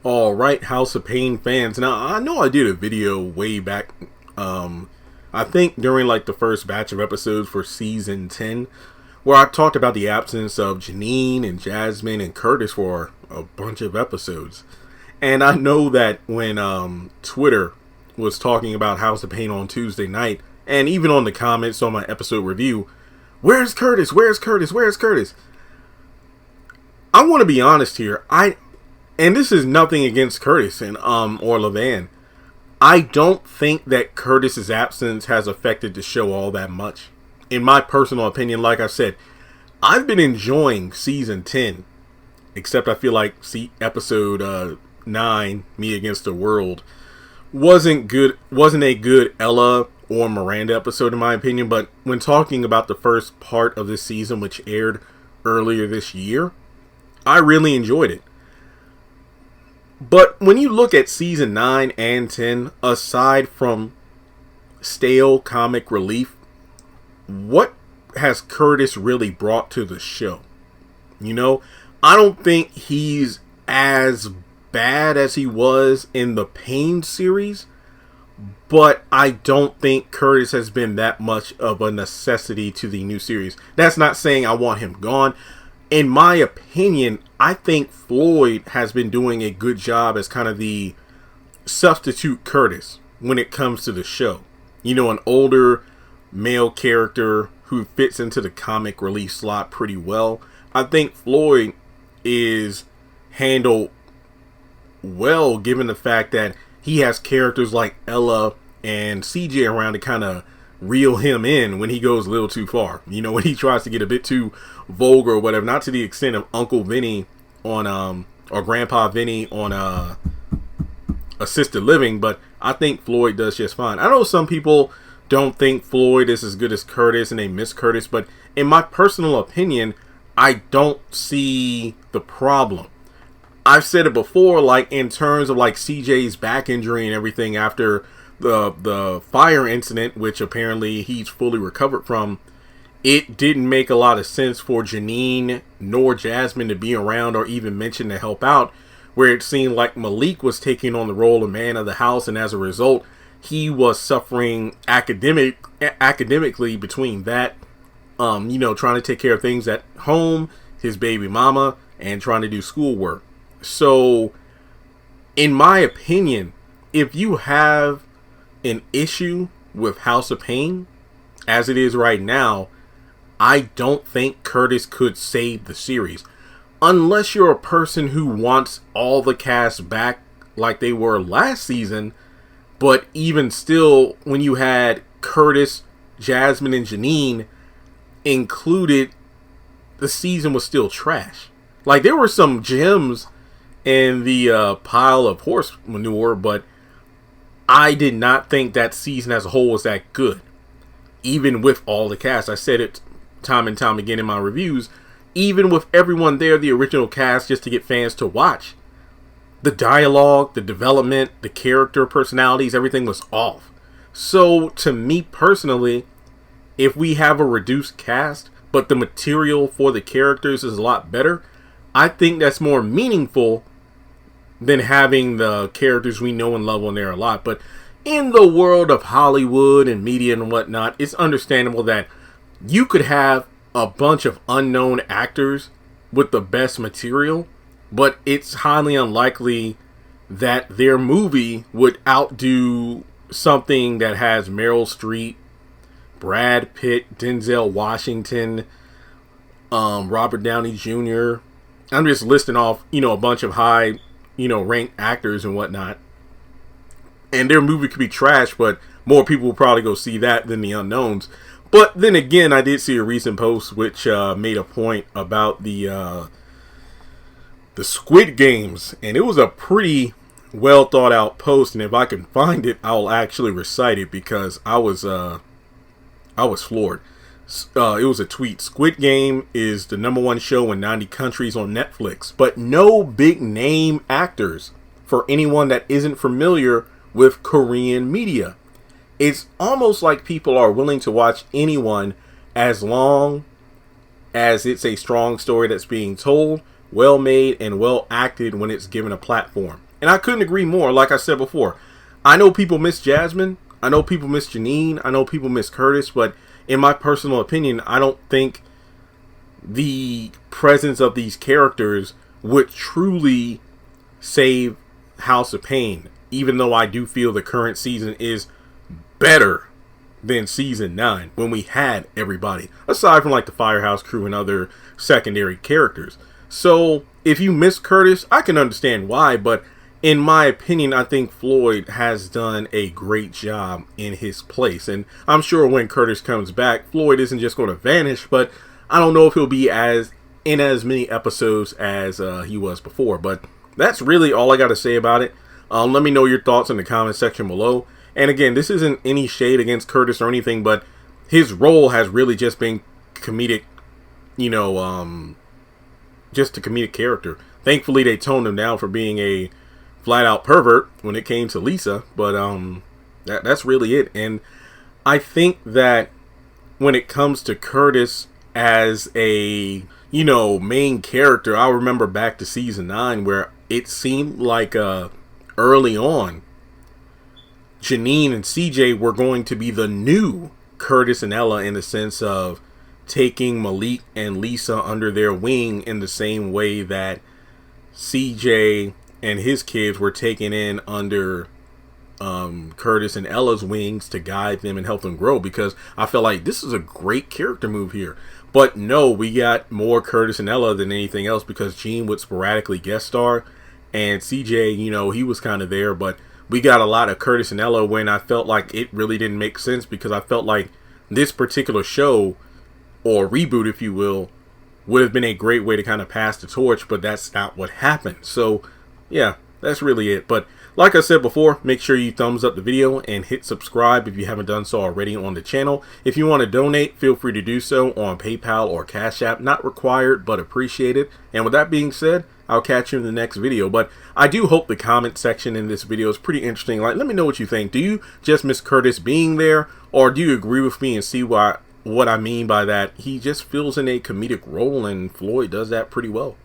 All right, House of Payne fans. Now, I know I did a video way back, I think during like the first batch of episodes for season 10, where I talked about the absence of Janine and Jasmine and Curtis for a bunch of episodes. And I know that when Twitter was talking about House of Payne on Tuesday night, and even on the comments on my episode review, where's Curtis? Where's Curtis? Where's Curtis? I want to be honest here. And this is nothing against Curtis and or Levan. I don't think that Curtis's absence has affected the show all that much. In my personal opinion, like I said, I've been enjoying season 10, except I feel like episode 9, Me Against the World, wasn't a good Ella or Miranda episode in my opinion. But when talking about the first part of this season, which aired earlier this year, I really enjoyed it. But when you look at season 9 and 10, aside from stale comic relief, what has Curtis really brought to the show? You know, I don't think he's as bad as he was in the Payne series, but I don't think Curtis has been that much of a necessity to the new series. That's not saying I want him gone. In my opinion, I think Floyd has been doing a good job as kind of the substitute Curtis when it comes to the show. You know, an older male character who fits into the comic relief slot pretty well. I think Floyd is handled well given the fact that he has characters like Ella and CJ around to kind of reel him in when he goes a little too far. You know, when he tries to get a bit too vulgar or whatever. Not to the extent of Uncle Vinny on or Grandpa Vinny on Assisted Living, but I think Floyd does just fine. I know some people don't think Floyd is as good as Curtis and they miss Curtis, but in my personal opinion, I don't see the problem. I've said it before, like in terms of like CJ's back injury and everything after the fire incident, which apparently he's fully recovered from. It didn't make a lot of sense for Janine nor Jasmine to be around or even mention to help out, where it seemed like Malik was taking on the role of man of the house, and as a result, he was suffering academically between that, you know, trying to take care of things at home, his baby mama, and trying to do schoolwork. So, in my opinion, if you have an issue with House of Payne, as it is right now, I don't think Curtis could save the series. Unless you're a person who wants all the cast back like they were last season. But even still, when you had Curtis, Jasmine, and Janine included, the season was still trash. Like, there were some gems in the pile of horse manure, but I did not think that season as a whole was that good. Even with all the cast. I said it time and time again in my reviews. Even with everyone there, the original cast, just to get fans to watch, the dialogue, the development, the character personalities, everything was off. So, to me personally, if we have a reduced cast, but the material for the characters is a lot better, I think that's more meaningful than having the characters we know and love on there a lot. But in the world of Hollywood and media and whatnot, it's understandable that you could have a bunch of unknown actors with the best material, but it's highly unlikely that their movie would outdo something that has Meryl Streep, Brad Pitt, Denzel Washington, Robert Downey Jr. I'm just listing off, you know, a bunch of high, you know, ranked actors and whatnot. And their movie could be trash, but more people will probably go see that than the unknowns. But then again, I did see a recent post which made a point about the Squid Games, and it was a pretty well thought out post. And if I can find it, I'll actually recite it because I was floored. It was a tweet. Squid Game is the #1 show in 90 countries on Netflix, but no big name actors for anyone that isn't familiar with Korean media. It's almost like people are willing to watch anyone as long as it's a strong story that's being told, well made, and well acted when it's given a platform. And I couldn't agree more. Like I said before, I know people miss Jasmine. I know people miss Janine. I know people miss Curtis. But in my personal opinion, I don't think the presence of these characters would truly save House of Payne. Even though I do feel the current season is better than season 9 when we had everybody, aside from like the Firehouse crew and other secondary characters. So if you miss Curtis, I can understand why, but in my opinion, I think Floyd has done a great job in his place. And I'm sure when Curtis comes back, Floyd isn't just going to vanish, but I don't know if he'll be as many episodes as he was before. But that's really all I got to say about it. Let me know your thoughts in the comment section below. And again, this isn't any shade against Curtis or anything, but his role has really just been comedic, just a comedic character. Thankfully, they toned him down for being a flat-out pervert when it came to Lisa, but that's really it. And I think that when it comes to Curtis as a, main character, I remember back to season 9 where it seemed like early on, Janine and CJ were going to be the new Curtis and Ella in the sense of taking Malik and Lisa under their wing in the same way that CJ and his kids were taken in under Curtis and Ella's wings to guide them and help them grow, because I feel like this is a great character move here. But no, we got more Curtis and Ella than anything else, because Gene would sporadically guest star, and CJ, he was kind of there, but we got a lot of Curtis and Ella when I felt like it really didn't make sense, because I felt like this particular show, or reboot if you will, would have been a great way to kind of pass the torch, but that's not what happened. So yeah, that's really it. But like I said before, make sure you thumbs up the video and hit subscribe if you haven't done so already on the channel. If you want to donate, feel free to do so on PayPal or Cash App. Not required, but appreciated. And with that being said, I'll catch you in the next video. But I do hope the comment section in this video is pretty interesting. Like, let me know what you think. Do you just miss Curtis being there, or do you agree with me and see what I mean by that? He just fills in a comedic role, and Floyd does that pretty well.